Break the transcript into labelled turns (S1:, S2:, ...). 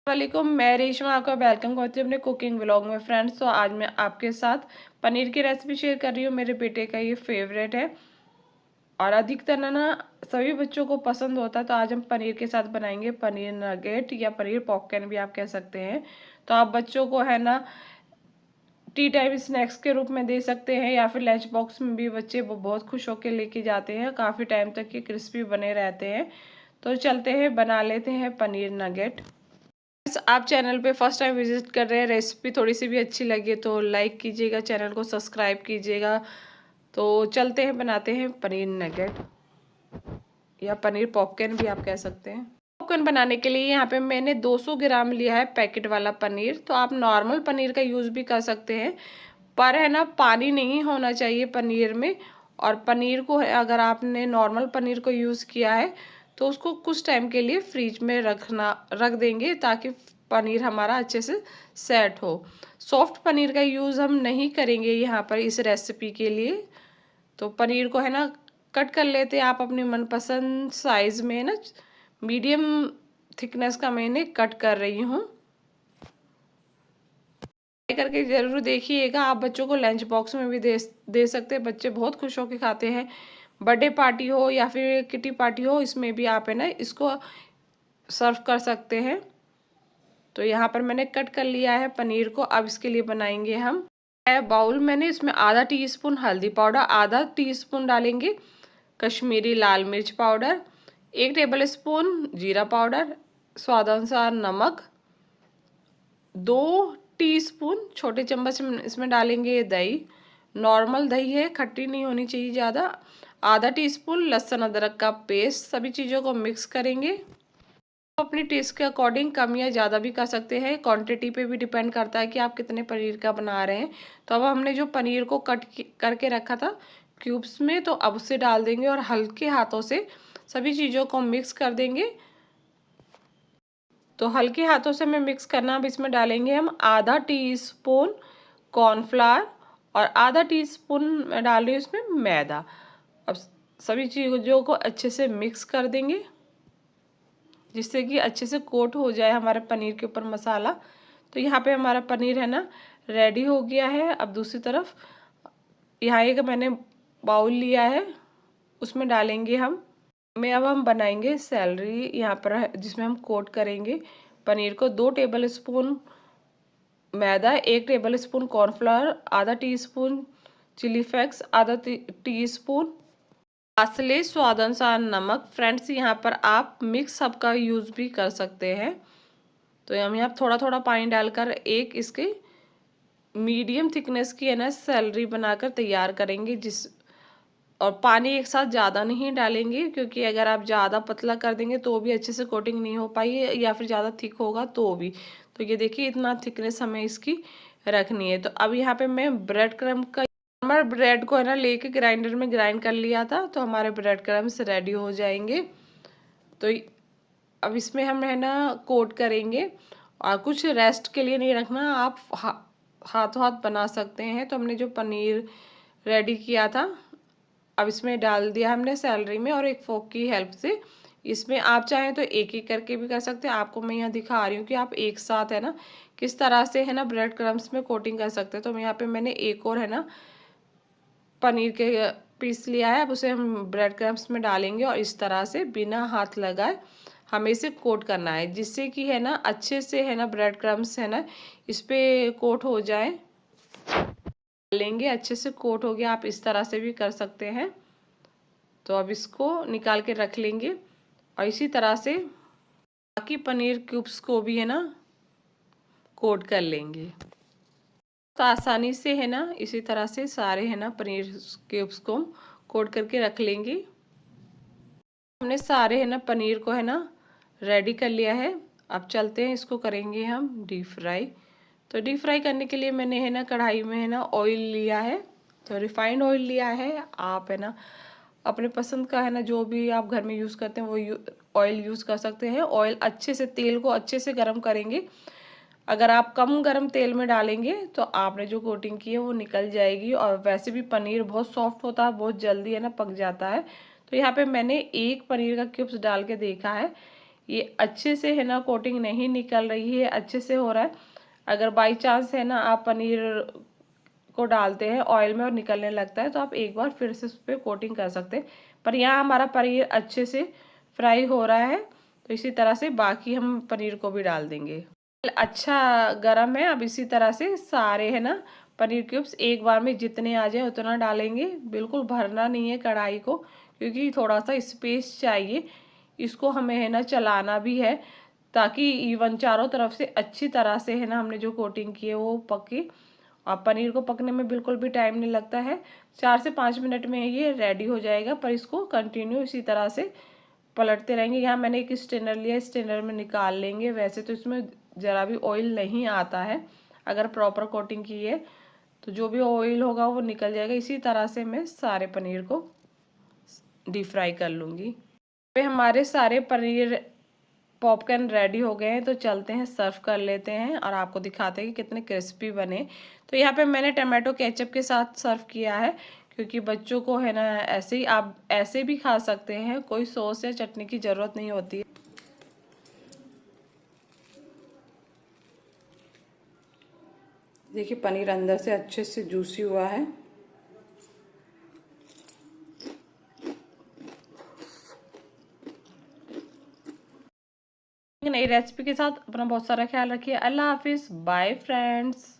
S1: वालेकुम, मैं रेशमा आपका वेलकम करती हूँ अपने कुकिंग व्लॉग में। फ्रेंड्स, तो आज मैं आपके साथ पनीर की रेसिपी शेयर कर रही हूँ। मेरे बेटे का ये फेवरेट है और अधिकतर ना सभी बच्चों को पसंद होता है। तो आज हम पनीर के साथ बनाएंगे पनीर नगेट या पनीर पॉपकॉर्न भी आप कह सकते हैं। तो आप बच्चों को है ना टी टाइम स्नैक्स के रूप में दे सकते हैं या फिर लंच बॉक्स में भी बच्चे वो बहुत खुश होकर लेके जाते हैं। काफ़ी टाइम तक ये क्रिस्पी बने रहते हैं। तो चलते हैं, बना लेते हैं पनीर नगेट। आप चैनल पे फर्स्ट टाइम विजिट कर रहे हैं, रेसिपी थोड़ी सी भी अच्छी लगे तो लाइक कीजिएगा, चैनल को सब्सक्राइब कीजिएगा। तो चलते हैं, बनाते हैं पनीर नगेट या पनीर पॉपकॉर्न भी आप कह सकते हैं। पॉपकॉर्न बनाने के लिए यहाँ पे मैंने 200 ग्राम लिया है पैकेट वाला पनीर। तो आप नॉर्मल पनीर का यूज़ भी कर सकते हैं, पर है ना पानी नहीं होना चाहिए पनीर में। और पनीर को अगर आपने नॉर्मल पनीर को यूज़ किया है तो उसको कुछ टाइम के लिए फ्रिज में रख देंगे ताकि पनीर हमारा अच्छे से सेट हो। सॉफ्ट पनीर का यूज़ हम नहीं करेंगे यहाँ पर इस रेसिपी के लिए। तो पनीर को है ना कट कर लेते हैं आप अपनी मनपसंद साइज़ में ना। मीडियम थिकनेस का मैंने कट कर रही हूँ। करके ज़रूर देखिएगा। आप बच्चों को लंच बॉक्स में भी दे सकते हैं, बच्चे बहुत खुश होकर खाते हैं। बर्थडे पार्टी हो या फिर किटी पार्टी हो, इसमें भी आप है ना इसको सर्व कर सकते हैं। तो यहाँ पर मैंने कट कर लिया है पनीर को। अब इसके लिए बनाएंगे हम बाउल। मैंने इसमें आधा टीस्पून हल्दी पाउडर, आधा टीस्पून डालेंगे कश्मीरी लाल मिर्च पाउडर, 1 टेबल स्पून जीरा पाउडर, स्वादानुसार नमक, 2 टीस्पून छोटे चम्मच इसमें डालेंगे दही। नॉर्मल दही है, खट्टी नहीं होनी चाहिए ज़्यादा। आधा टीस्पून लहसुन अदरक का पेस्ट। सभी चीज़ों को मिक्स करेंगे। अपनी टेस्ट के अकॉर्डिंग कम या ज़्यादा भी कर सकते हैं, क्वांटिटी पे भी डिपेंड करता है कि आप कितने पनीर का बना रहे हैं। तो अब हमने जो पनीर को कट करके रखा था क्यूब्स में, तो अब उसे डाल देंगे और हल्के हाथों से सभी चीज़ों को मिक्स कर देंगे। तो हल्के हाथों से हमें मिक्स करना। अब इसमें डालेंगे हम आधा टीस्पून कॉर्नफ्लावर और आधा टीस्पून डाल रही हूँ इसमें मैदा। अब सभी चीज़ों को अच्छे से मिक्स कर देंगे जिससे कि अच्छे से कोट हो जाए हमारे पनीर के ऊपर मसाला। तो यहाँ पे हमारा पनीर है ना रेडी हो गया है। अब दूसरी तरफ यहाँ एक मैंने बाउल लिया है, उसमें डालेंगे अब हम बनाएंगे सैलरी यहाँ पर, जिसमें हम कोट करेंगे पनीर को। 2 टेबल स्पून मैदा, 1 टेबल स्पून कॉर्नफ्लावर, आधा टीस्पून चिली फ्लेक्स, आधा टीस्पून असली स्वादानुसार नमक। फ्रेंड्स, यहाँ पर आप मिक्स हब का यूज़ भी कर सकते हैं। तो हम यहाँ थोड़ा थोड़ा पानी डालकर एक इसके मीडियम थिकनेस की है ना सैलरी बनाकर तैयार करेंगे। और पानी एक साथ ज़्यादा नहीं डालेंगे, क्योंकि अगर आप ज़्यादा पतला कर देंगे तो भी अच्छे से कोटिंग नहीं हो पाई या फिर ज़्यादा थिक होगा तो भी। तो ये देखिए इतना थिकनेस हमें इसकी रखनी है। तो अब यहाँ पे मैं ब्रेड क्रम्ब का, हमारे ब्रेड को है ना लेके ग्राइंडर में ग्राइंड कर लिया था, तो हमारे ब्रेड क्रम्ब्स रेडी हो जाएंगे। तो अब इसमें हम है ना कोट करेंगे और कुछ रेस्ट के लिए नहीं रखना, आप हाथों हाथ बना सकते हैं। तो हमने जो पनीर रेडी किया था अब इसमें डाल दिया हमने सैलरी में, और एक फोक की हेल्प से इसमें आप चाहें तो एक एक करके भी कर सकते हैं। आपको मैं यहाँ दिखा रही हूँ कि आप एक साथ है ना किस तरह से है ना ब्रेड क्रम्स में कोटिंग कर सकते हैं। तो मैं यहाँ पे मैंने एक और है ना पनीर के पीस लिया है, अब उसे हम ब्रेड क्रम्स में डालेंगे और इस तरह से बिना हाथ लगाए हमें इसे कोट करना है, जिससे कि है ना अच्छे से है ना ब्रेड क्रम्स है ना इस पर कोट हो जाए। लेंगे अच्छे से कोट हो गया, आप इस तरह से भी कर सकते हैं। तो अब इसको निकाल के रख लेंगे और इसी तरह से बाकी पनीर क्यूब्स को भी है ना कोट कर लेंगे। तो आसानी से है ना इसी तरह से सारे है ना पनीर क्यूब्स को कोट करके रख लेंगे। हमने सारे है ना पनीर को है ना रेडी कर लिया है। अब चलते हैं, इसको करेंगे हम डीप फ्राई। तो डीप फ्राई करने के लिए मैंने है ना कढ़ाई में है ना ऑयल लिया है, तो रिफाइंड ऑयल लिया है। आप है ना अपने पसंद का है ना जो भी आप घर में यूज़ करते हैं वो ऑयल यूज़ कर सकते हैं। ऑयल अच्छे से, तेल को अच्छे से गर्म करेंगे। अगर आप कम गर्म तेल में डालेंगे तो आपने जो कोटिंग की है वो निकल जाएगी, और वैसे भी पनीर बहुत सॉफ्ट होता है, बहुत जल्दी है ना पक जाता है। तो यहाँ पे मैंने एक पनीर का क्यूब्स डाल के देखा है, ये अच्छे से है ना कोटिंग नहीं निकल रही है, अच्छे से हो रहा है। अगर बाई चांस है ना आप पनीर को डालते हैं ऑयल में और निकलने लगता है तो आप एक बार फिर से उस पर कोटिंग कर सकते हैं। पर यहाँ हमारा पनीर अच्छे से फ्राई हो रहा है, तो इसी तरह से बाकी हम पनीर को भी डाल देंगे। अच्छा गरम है, अब इसी तरह से सारे है ना पनीर क्यूब्स एक बार में जितने आ जाए उतना डालेंगे। बिल्कुल भरना नहीं है कढ़ाई को, क्योंकि थोड़ा सा स्पेस चाहिए। इसको हमें है ना चलाना भी है ताकि इवन चारों तरफ से अच्छी तरह से है ना हमने जो कोटिंग की है वो पके। और पनीर को पकने में बिल्कुल भी टाइम नहीं लगता है, 4 से 5 मिनट में ये रेडी हो जाएगा। पर इसको कंटिन्यू इसी तरह से पलटते रहेंगे। यहाँ मैंने एक स्ट्रेनर लिया, स्ट्रेनर में निकाल लेंगे। वैसे तो इसमें ज़रा भी ऑयल नहीं आता है, अगर प्रॉपर कोटिंग की है तो जो भी ऑयल होगा वो निकल जाएगा। इसी तरह से मैं सारे पनीर को डीप फ्राई कर लूँगी। पे हमारे सारे पनीर पॉपकॉर्न रेडी हो गए हैं, तो चलते हैं सर्व कर लेते हैं और आपको दिखाते हैं कि कितने क्रिस्पी बने। तो यहाँ पे मैंने टमाटो केचप के साथ सर्व किया है, क्योंकि बच्चों को है ना ऐसे ही आप ऐसे भी खा सकते हैं, कोई सॉस या चटनी की ज़रूरत नहीं होती है। देखिए पनीर अंदर से अच्छे से जूसी हुआ है। नई रेसिपी के साथ अपना बहुत सारा ख्याल रखिए। अल्लाह हाफिज़, बाय फ्रेंड्स।